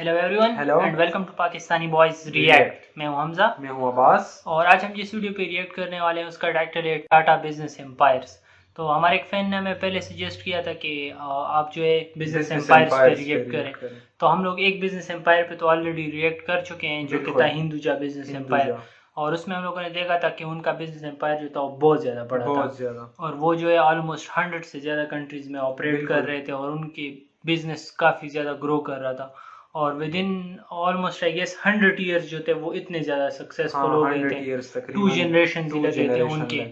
Hello everyone hello and welcome to Pakistani boys react. मैं हूं हमजा। मैं हूं अब्बास। और आज हम जिस वीडियो पे रिएक्ट करने वाले हैं उसका टाइटल है टाटा बिजनेस एम्पायर्स। तो हमारे एक फैन ने हमें पहले सजेस्ट किया था कि आप जो है बिजनेस एम्पायर्स पे रिएक्ट करें। तो हम लोग एक बिजनेस एम्पायर पे तो ऑलरेडी रिएक्ट कर चुके हैं जो कि था हिंदुजा बिजनेस एम्पायर। और उसमें हम लोगों ने देखा था कि उनका बिजनेस एम्पायर जो था वो बहुत ज़्यादा बड़ा था और वो जो है ऑलमोस्ट 100 से ज़्यादा कंट्रीज में ऑपरेट कर रहे थे और उनकी बिजनेस काफ़ी ज़्यादा ग्रो कर रहा था। और within almost I guess 100 years जो थे वो इतने ज़्यादा सक्सेसफुल हो गए थे। 2 जनरेशन ही लगे थे उनके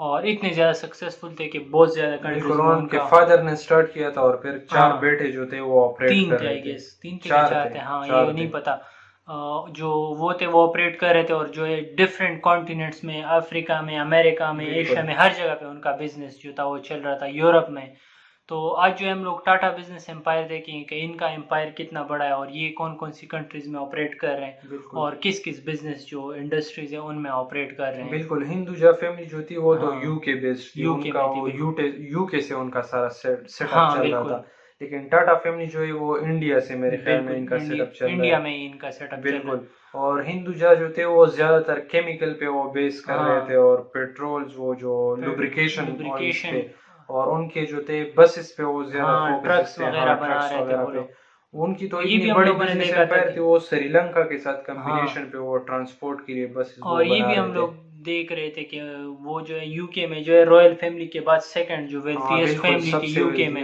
और इतने ज़्यादा सक्सेसफुल थे कि बहुत ज़्यादा कंट्रीज में उनके फादर ने स्टार्ट किया था और फिर 4 बेटे जो थे वो ऑपरेट तीन कर थे रहे आई थे। गेस 3 थे या 4 थे, हाँ ये नहीं पता। जो वो थे वो ऑपरेट कर रहे थे और जो है डिफरेंट कॉन्टिनेंट्स में, अफ्रीका में, अमेरिका में, एशिया में, हर जगह पे उनका बिजनेस जो था वो चल रहा था, यूरोप में। तो आज जो है हम लोग टाटा बिजनेस एम्पायर देखेंगे कि इनका एम्पायर कितना बड़ा है और ये कौन कौन सी कंट्रीज में ऑपरेट कर रहे हैं और किस किस बिजनेस जो इंडस्ट्रीज है उनमें ऑपरेट कर रहे हैं। बिल्कुल, हिंदुजा फैमिली जो थी वो तो यूके बेस्ड थी, उनका वो यूके से उनका सारा सेटअप चल रहा था। लेकिन टाटा फैमिली जो है वो इंडिया से मेरे ख्याल में इनका सेटअप चल रहा है। इंडिया में ही इनका सेटअप बिल्कुल। और हिंदुजा जो थे वो ज्यादातर केमिकल पे वो बेस कर रहे थे और पेट्रोल्स वो जो लुब्रिकेशन ऑयल्स पे, और उनके जो थे बसेस पे वो ज्यादा फोकस थे, ट्रक्स वगैरह पे। उनकी तो इतनी बड़ी बिजनेस एम्पायर थी, वो श्रीलंका के साथ कॉम्बिनेशन पे वो ट्रांसपोर्ट के लिए बसेस वो और ये भी हम लोग देख रहे थे कि वो जो है यूके में जो है रॉयल फैमिली के बाद सेकंड जो वेल्थीएस्ट फैमिली थी यूके में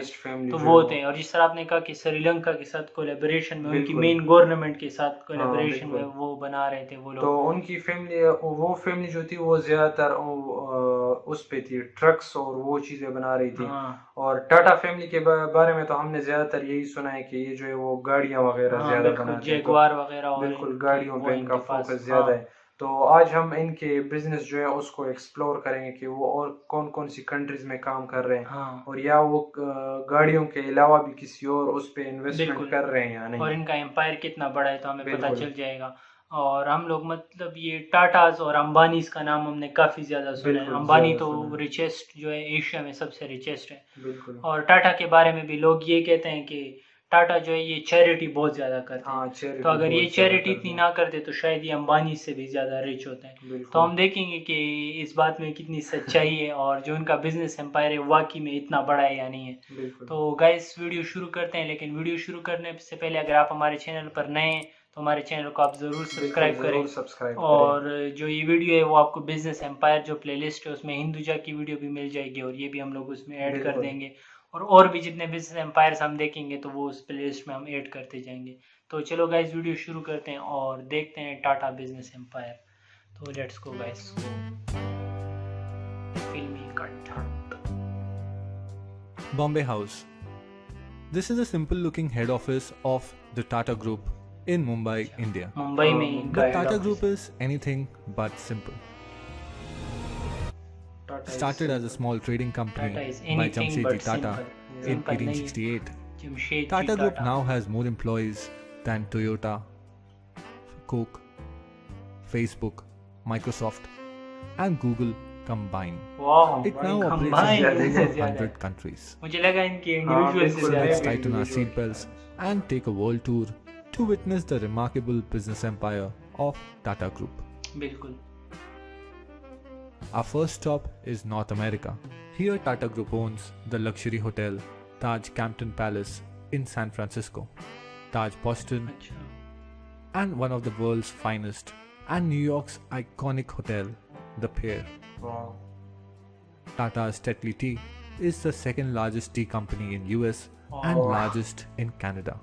तो वो थे। और जिस तरह आपने कहा कि श्रीलंका के साथ कोलैबोरेशन में, उनकी मेन गवर्नमेंट के साथ कोलैबोरेशन में वो बना रहे थे वो लोग। तो उनकी फैमिली, वो फैमिली जो थी वो ज्यादातर उस पे थी, ट्रक्स और वो चीजें बना रही थी। और टाटा फैमिली के बारे में तो हमने ज्यादातर यही सुना है कि ये जो है वो गाड़ियां वगैरह ज्यादा बनाते हैं, जैगुआर वगैरह, बिल्कुल गाड़ियों पे इनका फोकस ज्यादा है। तो आज हम इनके बिजनेस जो है उसको एक्सप्लोर करेंगे कि वो और कौन कौन सी कंट्रीज में काम कर रहे हैं और या वो गाड़ियों के अलावा भी किसी और उस पे इन्वेस्टमेंट कर रहे हैं या नहीं, और इनका एम्पायर कितना बड़ा है तो हमें पता चल जाएगा। और हम लोग मतलब ये टाटाज और अंबानीज का नाम हमने काफ़ी ज़्यादा सुना है। अंबानी तो रिचेस्ट जो है एशिया में सबसे रिचेस्ट है। और टाटा के बारे में भी लोग ये कहते हैं कि टाटा जो है ये चैरिटी बहुत ज़्यादा करते हैं। तो अगर ये चैरिटी इतनी ना करते तो शायद ये अंबानी से भी ज़्यादा रिच होते हैं। तो हम देखेंगे कि इस बात में कितनी सच्चाई है और जो उनका बिजनेस एम्पायर है वाकई में इतना बड़ा है या नहीं है। तो गाइस वीडियो शुरू करते हैं, लेकिन वीडियो शुरू करने से पहले अगर आप हमारे चैनल पर नए हैं तो हमारे चैनल को आप ज़रूर सब्सक्राइब करें। और जो ये वीडियो है वो आपको बिजनेस एम्पायर जो प्लेलिस्ट है उसमें हिंदुजा की वीडियो भी मिल जाएगी और ये भी हम लोग उसमें ऐड कर देंगे। और भी जितने बिजनेस एम्पायर्स हम देखेंगे तो वो उस प्लेलिस्ट में हम ऐड करते जाएंगे। तो चलो गाइस वीडियो शुरू करते हैं और देखते हैं टाटा बिजनेस एम्पायर। तो लेट्स गो गाइस। फिल्मी cut. Bombay House. This is a simple looking head office of the Tata Group in Mumbai, India. Mumbai में The Tata Group is anything but simple. Started as a small trading company by Jamshedji Tata in 1868, Tata Group now has more employees than Toyota, Coke, Facebook, Microsoft, and Google combined. It now operates in over 100 countries. Let's tighten our seatbelts and take a world tour to witness the remarkable business empire of Tata Group. बिल्कुल। Our first stop is North America. Here Tata Group owns the luxury hotel Taj Campton Palace in San Francisco, Taj Boston, and one of the world's finest, and New York's iconic hotel, The Pierre. Wow. Tata's Tetley Tea is the second largest tea company in US and largest in Canada.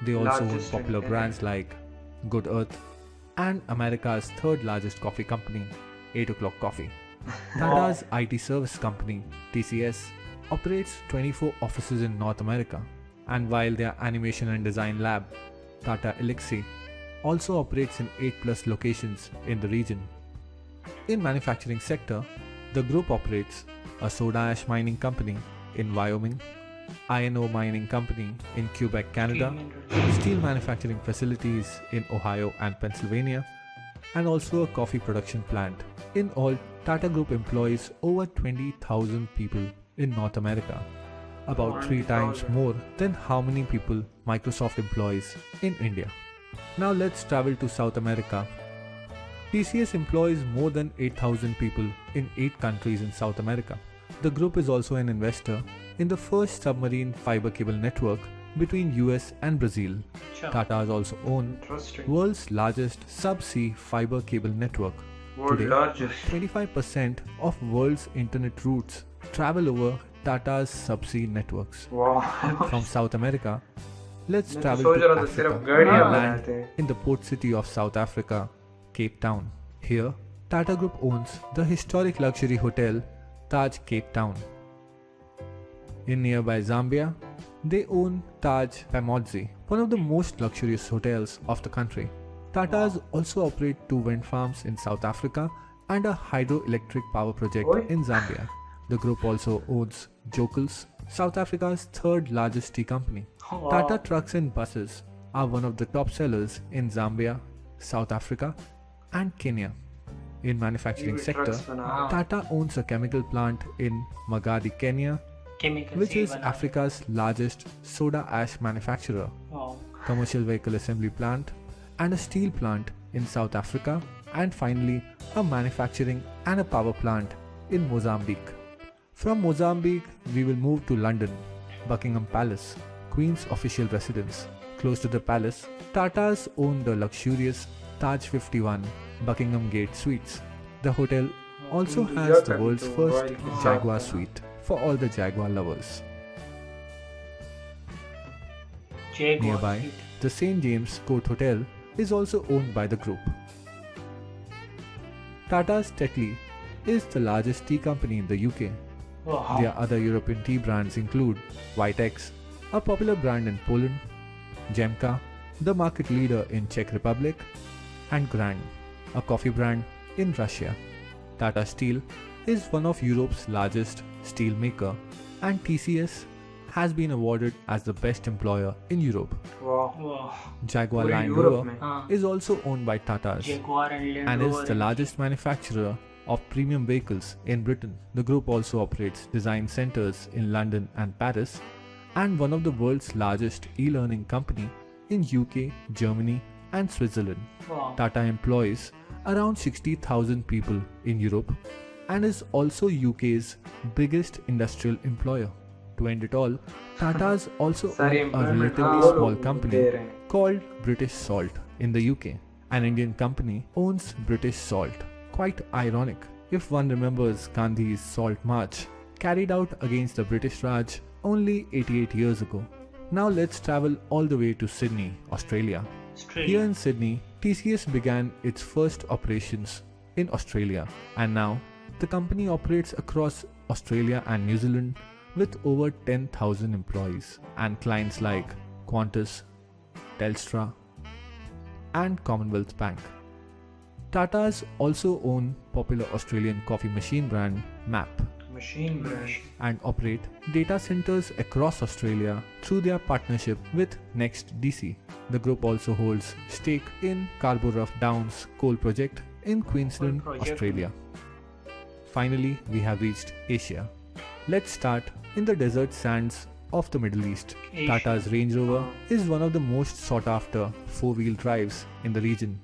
They also own popular brands like Good Earth and America's third largest coffee company, 8 O'Clock Coffee. Tata's IT service company, TCS, operates 24 offices in North America, and while their animation and design lab, Tata Elixir, also operates in 8+ locations in the region. In manufacturing sector, the group operates a soda ash mining company in Wyoming, iron ore mining company in Quebec, Canada, steel manufacturing facilities in Ohio and Pennsylvania, and also a coffee production plant. In all, Tata Group employs over 20,000 people in North America. about 3 times more than how many people Microsoft employs in India. Now let's travel to South America. TCS employs more than 8,000 people in 8 countries in South America. The group is also an investor in the first submarine fiber cable network between US and Brazil. Sure. Tata is also owned world's largest subsea fiber cable network. Today, 25% of world's internet routes travel over Tata's subsea networks. Wow. From South America, let's travel to Africa and land in the port city of South Africa, Cape Town. Here, Tata Group owns the historic luxury hotel Taj Cape Town. In nearby Zambia, they own Taj Pamodzi, one of the most luxurious hotels of the country. Tatas also operate 2 wind farms in South Africa and a hydroelectric power project in Zambia. The group also owns Jokels, South Africa's 3rd largest tea company. Wow. Tata Trucks and Buses are one of the top sellers in Zambia, South Africa and Kenya. In manufacturing sector, Tata owns a chemical plant in Magadi, Kenya, which is Africa's largest soda ash manufacturer, commercial vehicle assembly plant, and a steel plant in South Africa, and finally a manufacturing and a power plant in Mozambique. From Mozambique, we will move to London, Buckingham Palace, Queen's official residence. Close to the palace, Tatas own the luxurious Taj 51 Buckingham Gate Suites. The hotel also has the world's first Jaguar suite for all the Jaguar lovers. Nearby, the St. James Court Hotel is also owned by the group. Tata's Tetley is the largest tea company in the UK. Wow. Their other European tea brands include Vitex, a popular brand in Poland, Jemka, the market leader in Czech Republic, and Grand, a coffee brand in Russia. Tata Steel is one of Europe's largest steel maker, and TCS has been awarded as the best employer in Europe. Wow. Jaguar Land Rover is also owned by Tatas and is the largest manufacturer of premium vehicles in Britain. The group also operates design centers in London and Paris, and one of the world's largest e-learning company in UK, Germany and Switzerland. Wow. Tata employs around 60,000 people in Europe and is also UK's biggest industrial employer. To end it all, Tata's also own a relatively small company called British Salt in the UK. An Indian company owns British Salt. Quite ironic if one remembers Gandhi's Salt March carried out against the British Raj only 88 years ago. Now let's travel all the way to Sydney, Australia. Here in Sydney, TCS began its first operations in Australia, and now the company operates across Australia and New Zealand with over 10,000 employees and clients like Qantas, Telstra and Commonwealth Bank. Tatas also own popular Australian coffee machine brand MAP and operate data centers across Australia through their partnership with NextDC. The group also holds stake in Scarborough Downs coal project in Queensland, Australia. Finally, we have reached Asia. Let's start in the desert sands of the Middle East. Tata's Range Rover is one of the most sought after 4-wheel drives in the region.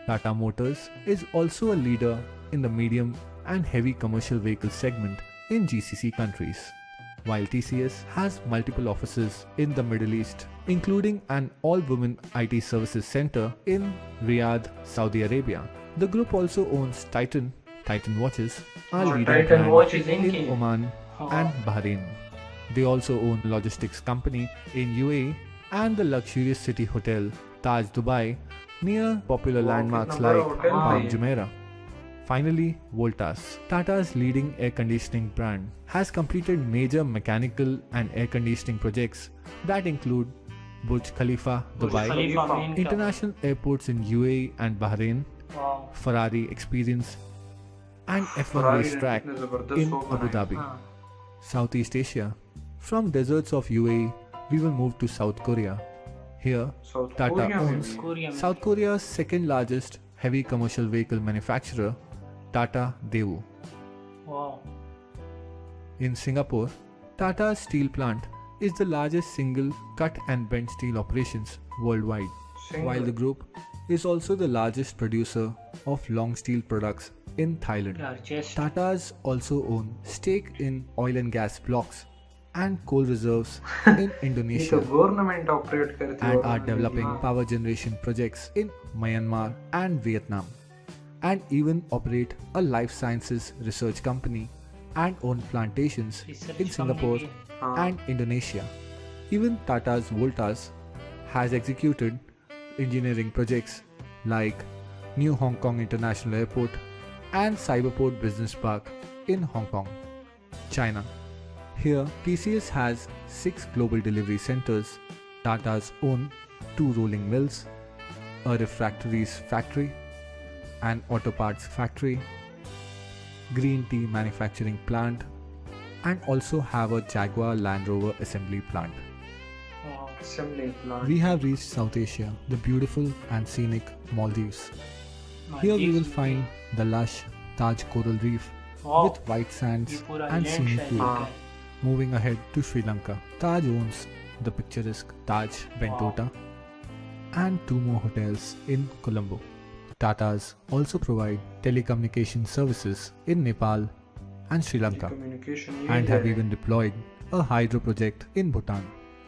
Tata Motors is also a leader in the medium and heavy commercial vehicle segment in GCC countries, while TCS has multiple offices in the Middle East, including an all-women IT services center in Riyadh, Saudi Arabia. The group also owns Titan watches, a leading brand in Oman and Bahrain. They also own logistics company in UAE and the luxurious city hotel Taj Dubai near popular landmarks like Palm Jumeirah. Finally, Voltas, Tata's leading air conditioning brand, has completed major mechanical and air conditioning projects that include Burj Khalifa, Dubai, international airports in UAE and Bahrain, Ferrari Experience, and F1 racetrack in Abu Dhabi. Southeast Asia. From deserts of UAE, we will move to South Korea. Here, Tata owns South Korea's second largest heavy commercial vehicle manufacturer, Tata Daewoo. Wow. In Singapore, Tata's steel plant is the largest single cut and bent steel operations worldwide, while the group is also the largest producer of long steel products in Thailand. Tatas also own stake in oil and gas blocks and coal reserves in Indonesia and are developing power generation projects in Myanmar and Vietnam, and even operate a life sciences research company and own plantations in Singapore and Indonesia. Even Tata's Voltas has executed engineering projects like New Hong Kong International Airport and Cyberport Business Park in Hong Kong, China. Here, TCS has 6 global delivery centers, Tata's own 2 rolling mills, a refractories factory, an auto parts factory, green tea manufacturing plant, and also have a Jaguar Land Rover assembly plant. We have reached South Asia, the beautiful and scenic Maldives. Here we will find the lush Taj Coral Reef with white sands and scenic view. Moving ahead to Sri Lanka, Taj owns the picturesque Taj Bentota and 2 more hotels in Colombo. Tatas also provide telecommunication services in Nepal and Sri Lanka and have even deployed a hydro project in Bhutan.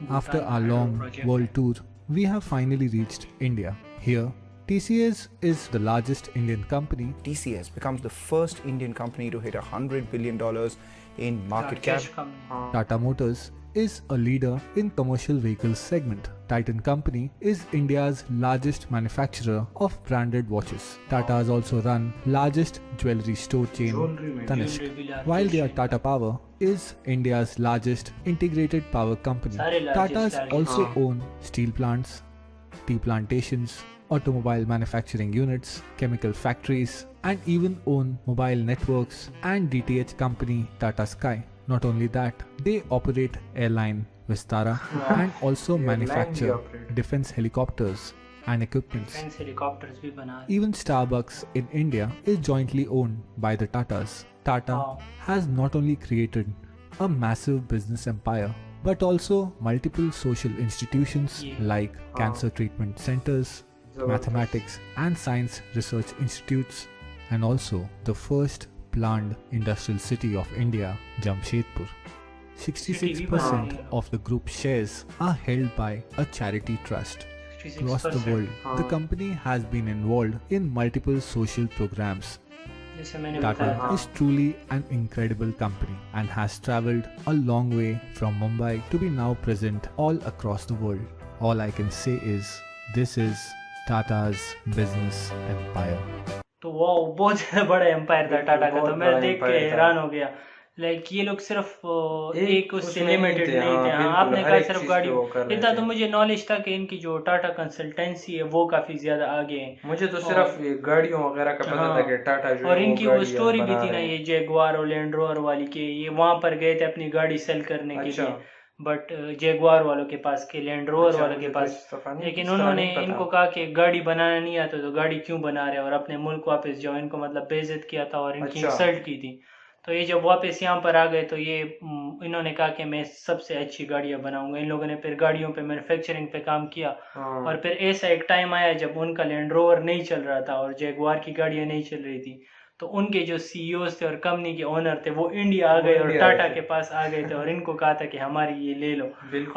After our long world tour, we have finally reached India. Here, TCS is the largest Indian company. TCS becomes the first Indian company to hit $100 billion in market cap. Tata Motors is a leader in commercial vehicles segment. Titan Company is India's largest manufacturer of branded watches. Tatas also run largest jewelry store chain Tanishq, while their Tata Power is India's largest integrated power company. Tatas also own steel plants, tea plantations, automobile manufacturing units, chemical factories, and even own mobile networks and DTH company Tata Sky. Not only that, they operate airline Vistara and also manufacture defense helicopters and equipment. Even Starbucks in India is jointly owned by the Tatas. Tata has not only created a massive business empire, but also multiple social institutions like cancer treatment centers, mathematics and science research institutes, and also the first planned industrial city of India, Jamshedpur. 66% of the group shares are held by a charity trust. Across the world, the company has been involved in multiple social programs. Tata is truly an incredible company and has traveled a long way from Mumbai to be now present all across the world. All I can say is, this is Tata's business empire. तो वो बहुत बड़ा empire था टाटा का, तो मैं देख के हैरान हो गया। लाइक ये लोग सिर्फ एक उससे लिमिटेड नहीं थे। हाँ, आपने कहा सिर्फ गाड़ी, इतना तो मुझे नॉलेज था कि इनकी जो टाटा कंसल्टेंसी है वो काफी ज्यादा आगे है। मुझे तो सिर्फ गाड़ियों वगैरह का पता था कि टाटा जो, और इनकी वो स्टोरी भी थी ना, ये जैगुआर और लैंड रोवर वाली के, ये वहां पर गए थे अपनी गाड़ी सेल करने के लिए, बट जैगुआर वालों के पास के, लैंड रोवर वालों के पास, लेकिन उन्होंने इनको कहा कि गाड़ी बनाना नहीं आता तो गाड़ी क्यों बना रहे हो और अपने मुल्क वापस जाओ। इनको मतलब बेइज्जत किया था और इनकी इंसल्ट की थी। तो ये जब वापस यहाँ पर आ गए तो ये इन्होंने कहा कि मैं सबसे अच्छी गाड़ियाँ बनाऊंगा। इन लोगों ने फिर गाड़ियों पे मैन्युफैक्चरिंग पे काम किया और फिर ऐसा एक टाइम आया जब उनका लैंड रोवर नहीं चल रहा था और जैगुआर की गाड़ियाँ नहीं चल रही थी, तो उनके जो सीईओ थे और कंपनी के ओनर थे वो इंडिया आ गए और टाटा के पास आ गए थे और इनको कहा था कि हमारी ये ले लो।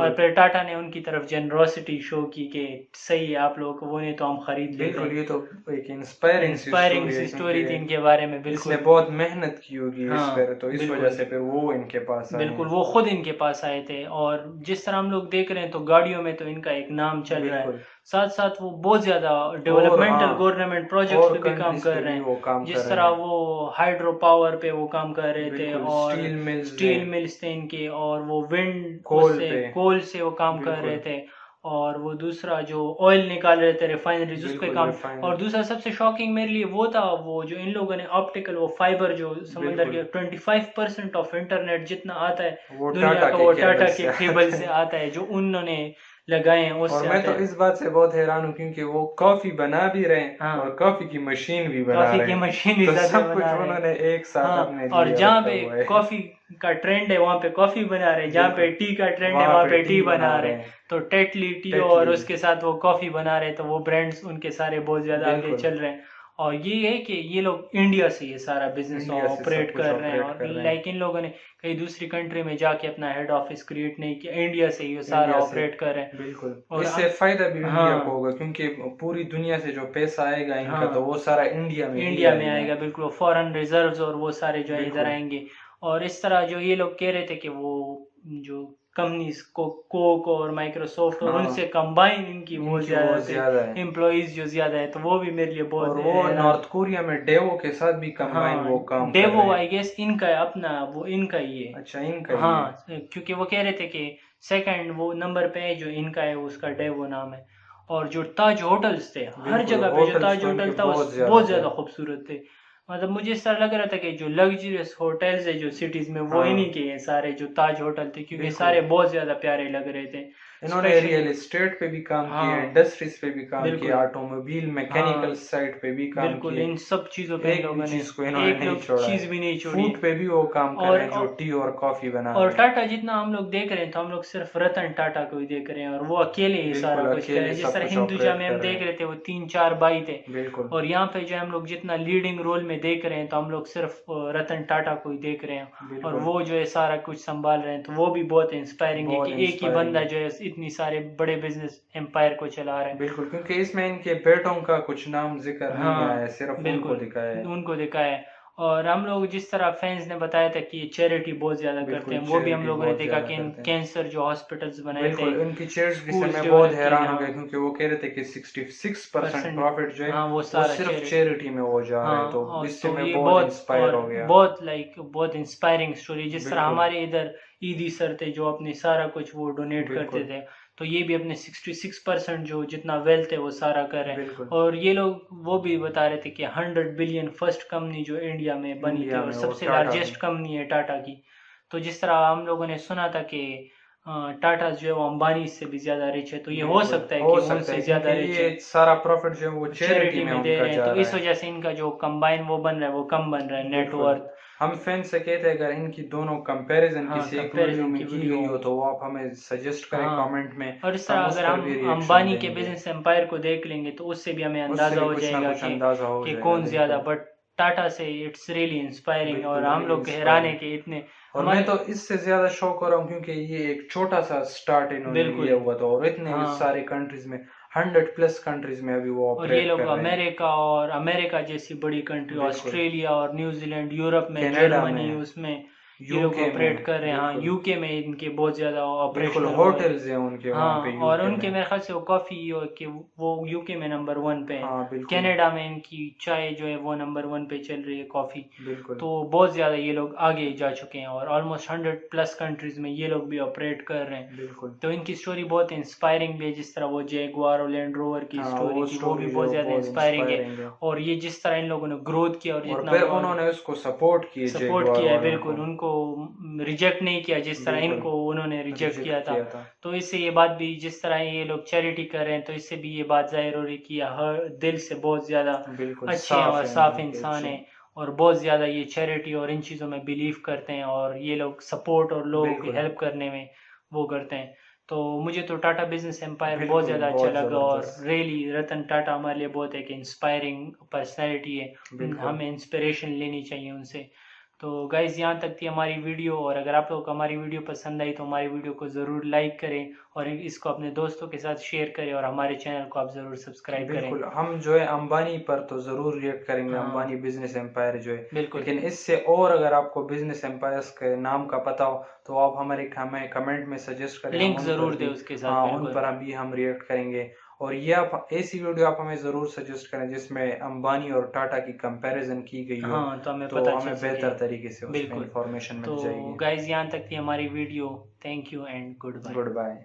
और फिर टाटा ने उनकी तरफ जेनरोसिटी शो की कि सही है आप लोगों को वो, नहीं तो हम खरीद लेते हैं। ये तो एक इंस्पायरिंग स्टोरी थी इनके बारे में। बिल्कुल बहुत मेहनत की होगी इस पर, तो इस वजह से फिर वो इनके पास आए। बिल्कुल वो खुद इनके पास आए थे। और जिस तरह हम लोग देख रहे हैं तो गाड़ियों में तो इनका एक नाम चल रहा है, साथ साथ वो बहुत ज्यादा डेवलपमेंटल गवर्नमेंट प्रोजेक्ट्स पे भी काम कर रहे हैं। जिस तरह वो हाइड्रो पावर पे वो काम कर रहे थे और स्टील मिल्स थे इनके, और वो विंड कोल से वो काम कर रहे थे, और वो दूसरा जो ऑयल निकाल रहे थे रिफाइनरीज उस पे काम। और दूसरा सबसे शॉकिंग मेरे लिए वो था, वो जो इन लोगों ने ऑप्टिकल वो फाइबर जो समंदर के 25% ऑफ इंटरनेट जितना आता है दुनिया का वो टाटा के केबल से आता है, जो उन्होंने लगाए हैं और मैं तो इस बात से बहुत हैरान हूँ क्योंकि वो कॉफी बना भी रहे हैं हाँ, और कॉफी की मशीन भी बना कॉफी रहे की हैं, मशीन भी तो ज्यादा सब कुछ बना रहे हैं। उन्होंने एक साथ हाँ, अपने और लिए जहाँ रखा पे हुआ है। कॉफी का ट्रेंड है वहाँ पे कॉफी बना रहे हैं, जहाँ पे बिल्कुल, टी का ट्रेंड है वहाँ वहाँ पे पे टी टी बना बना रहे रहे हैं। हैं, तो टेटली टी और टेटली, उसके साथ वो कॉफी बना रहे हैं, तो वो ब्रांड्स उनके सारे बहुत ज्यादा आगे बिल्कुल चल रहे हैं। और ये है कि ये लोग इंडिया से ये सारा बिजनेस इंडिया से सब ऑपरेट कुछ कर रहे हैं, ऑपरेट और कर रहे हैं, लाइक इन लोगों ने कहीं दूसरी कंट्री में जाके अपना हेड ऑफिस क्रिएट नहीं किया, इंडिया से ये सारा इंडिया से, ऑपरेट कर रहे हैं। बिल्कुल। और इससे फायदा भी इंडिया को हाँ होगा क्योंकि पूरी दुनिया से जो पैसा आएगा इनका तो हाँ, वो सारा इंडिया में ही इंडिया में आएगा, आएगा, बिल्कुल फॉरेन रिजर्व्स और वो सारे जो है इधर बिल्कुल आएंगे। और इस तरह जो ये लोग कह रहे थे कि वो जो कंपनीज को कोक और माइक्रोसॉफ्ट और उनसे हाँ, कंबाइन इनकी वो इनकी वो ज्यादा ज्यादा है। एम्प्लॉइज जो ज्यादा है, तो वो भी मेरे लिए बहुत और वो नॉर्थ कोरिया में डेवो के साथ भी कंबाइन हाँ, वो काम कर डेवो रहे आई हैं। गेस इनका है अपना, वो इनका ही है। अच्छा, इनका ही है। हाँ, क्योंकि वो कह रहे थे कि सेकंड वो नंबर पे है जो इनका है, उसका डेवो नाम है। और जो ताज होटल्स थे, हर बिल्कुल, जगह पे जो होटल्स ताज तो इनके होटल था वो बहुत ज्यादा बहुत थे। ज्यादा खूबसूरत थे। मतलब मुझे इस तरह लग रहा था कि जो लग्जरियस होटल्स है जो सिटीज में वो इन्हीं हाँ, के हैं सारे, जो ताज होटल थे, क्योंकि बिल्कुल। सारे बहुत ज्यादा प्यारे लग रहे थे। इन्होंने स्पेशली रियल एस्टेट पे भी काम किया, हाँ इंडस्ट्रीज पे भी काम किया, बिल्कुल, ऑटोमोबाइल मैकेनिकल हाँ साइड पे भी काम बिल्कुल, किए, इन सब चीजों पे इन एक भी लोगों ने चीज को इन्होंने एक नहीं लोग छोड़ा चीज है। भी नहीं छोड़ी। फूड पे भी वो काम कर रहे हैं, जो टी और कॉफी बना और रहे हैं। टाटा जितना हम लोग देख रहे हैं तो हम लोग सिर्फ रतन टाटा को ही देख रहे हैं, और वो अकेले ही सारा बिल्कुल कुछ कर रहे अकेले हैं। जिस सब तरह कुछ हिंदुजा ऑपरेट में हम कर रहे देख हैं, रहे थे वो 3-4 भाई थे, बिल्कुल और यहाँ पे जो हम लोग जितना लीडिंग रोल में देख रहे हैं तो हम लोग सिर्फ रतन टाटा को ही देख रहे हैं। और बिल्कुल, वो जो है सारा कुछ संभाल रहे हैं, तो वो भी बहुत इंस्पायरिंग है बहुत कि एक ही इंस्पायरिंग बंदा है। जो है इतनी सारे बड़े बिजनेस एम्पायर को चला रहा है। बिल्कुल, क्योंकि इसमें इनके बेटों का कुछ नाम जिक्र नहीं आया है, हाँ सिर्फ उनको बिल्कुल, दिखाया है। उनको देखा है। और हम लोग जिस तरह फैंस ने बताया था कि ये चैरिटी बहुत ज़्यादा करते बिल्कुल, हैं, वो भी हम चैरिटी लोगों ने बहुत देखा ज्यादा कि इन करते हैं। कैंसर जो हॉस्पिटल्स बनाए थे, बिल्कुल, इनकी चैरिटी से स्कूल्स मैं बहुत डेवलप किए, हैरान हो हाँ गया क्योंकि वो कह रहे थे कि 66% परसेंट, प्रॉफिट जो है हाँ वो वो सारा सिर्फ चैरिटी। चैरिटी में वो जा रहा हाँ, है, तो और इससे तो मैं ये बहुत बहुत इंस्पायर और हो गया। बहुत लाइक बहुत इंस्पायरिंग स्टोरी। जिस तरह बिल्कुल, हमारे इधर ईदी सर थे जो अपने सारा कुछ वो डोनेट करते बिल्कुल, थे, तो ये भी अपने 66% जो जितना वेल्थ है वो सारा कर रहे हैं। बिल्कुल, और ये लोग वो भी बता रहे थे कि 100 बिलियन फर्स्ट कंपनी जो इंडिया में बनी थी इंडिया और में वो सबसे टाटा लार्जेस्ट थी। कंपनी है टाटा की। तो जिस तरह हम लोगों ने सुना था कि टाटा जो है वो अंबानी से भी ज्यादा रिच है, तो ये हो बिल्कुल, सकता है हो कि वो सकता उनसे है ज्यादा क्योंकि रिच ये है, सारा प्रॉफिट जो है वो चैरिटी चैरिटी में में दे उनका रहे हैं, जा तो रहा इस है। वजह से इनका जो कंबाइन वो बन रहा है वो कम बन रहा है बिल्कुल, नेटवर्थ। हम फैन से कहते हैं अगर इनकी दोनों कंपैरिजन हाँ किसी एक वीडियो कंपैरिजन में की की वीडियो गई हो होंगी, तो वो आप हमें सजेस्ट करें हाँ। कमेंट में, और इस तरह हम उस अगर पर हम भी रिएक्शन अंबानी के देंगे, बिजनेस एम्पायर को देख लेंगे तो उससे भी हमें उससे अंदाजा भी हो कुछ ना जाएगा कुछ अंदाजा हो कि जाएगा। कौन ज्यादा, बिल्कुल, बट टाटा से इट्स रियली इंस्पायरिंग, और बिल्कुल हम रियली लोग हैरान है इंस्पायरिंग। कि इतने और मैं तो हमारे इससे ज्यादा शौक हो रहा हूँ क्योंकि ये एक छोटा सा स्टार्ट इन्होंने लिया बिल्कुल, हुआ था और इतने हाँ। सारे कंट्रीज में 100+ कंट्रीज में अभी वो और ये ऑपरेट लोग कर रहे हैं। अमेरिका जैसी बड़ी कंट्री, बिल्कुल, ऑस्ट्रेलिया और न्यूजीलैंड, यूरोप में कनाडा जर्मनी, में, उसमें ये लोग यूके ऑपरेट में, कर रहे हैं। हाँ बिल्कुल, यूके में इनके बहुत ज़्यादा बिल्कुल ऑपरेशनल वो है। होटल्स हैं उनके वहाँ हाँ, पे और यूके उनके में। मेरे ख्याल से वो कॉफ़ी के वो यूके में नंबर 1 पे है। हाँ, बिल्कुल, कनाडा में इनकी चाय जो है वो नंबर 1 पे चल रही है, कॉफ़ी। बिल्कुल, तो बहुत ज़्यादा ये लोग आगे जा चुके हैं, और ऑलमोस्ट 100+ कंट्रीज़ में ये लोग भी ऑपरेट कर रहे हैं। बिल्कुल। तो इनकी स्टोरी बहुत इंस्पायरिंग भी है, जिस तरह वो जैगुआर और लैंड रोवर की हाँ, स्टोरी वो थी वो भी स्टोरी बहुत जो ज़्यादा बहुत इंस्पायरिंग है। इंस्पायरिंग है। और ये जिस तरह इन लोगों ने ग्रोथ किया और और जितना फिर उन्होंने उसको सपोर्ट किए सपोर्ट जैगुआर किया है, वालों बिल्कुल को, उनको रिजेक्ट नहीं किया जिस तरह बिल्कुल इनको उन्होंने रिजेक्ट रिजेक्ट किया था। किया था। तो इससे ये बात भी, जिस तरह ये लोग चैरिटी कर रहे हैं तो इससे भी ये बात जाहिर हो रही कि हर दिल से बहुत ज़्यादा बिल्कुल अच्छे हैं साफ और है साफ दिल के इंसान अच्छे, हैं, और बहुत ज़्यादा ये चैरिटी और इन चीज़ों में बिलीव करते हैं, और ये लोग सपोर्ट और लोगों की बिल्कुल, हेल्प करने में वो करते हैं। तो मुझे तो टाटा बिजनेस एम्पायर बहुत बिल्कुल ज़्यादा अच्छा बहुत लगा, और जबरदस्त, रियली रतन टाटा हमारे लिए बहुत एक इंस्पायरिंग पर्सनैलिटी है, बिल्कुल, हमें इंस्पिरेशन लेनी चाहिए उनसे। तो गाइज़ यहाँ तक थी हमारी वीडियो, और अगर आप लोगों को हमारी वीडियो पसंद आई तो हमारी वीडियो को ज़रूर लाइक करें और इसको अपने दोस्तों के साथ शेयर करें, और हमारे चैनल को आप ज़रूर सब्सक्राइब करें। बिल्कुल। हम जो है अंबानी पर तो जरूर रिएक्ट करेंगे, हाँ अंबानी बिजनेस एम्पायर जो है, बिल्कुल, लेकिन इससे और अगर आपको बिजनेस एम्पायर्स के नाम का पता हो तो आप हमें कमेंट में सजेस्ट करें, हम लिंक उन पर ज़रूर दे भी, उसके साथ, हाँ उन बिल्कुल। पर अभी हम रिएक्ट करेंगे। और ये आप ऐसी वीडियो आप हमें ज़रूर सजेस्ट करें जिसमें अंबानी और टाटा की कंपैरिजन की गई हो, हाँ तो हमें तो पता चल हमें सके, बेहतर तरीके से उसमें बिल्कुल। इंफॉर्मेशन तो मिल जाएगी। गाइज़ यहाँ तक थी हमारी video, thank you and goodbye. Good bye.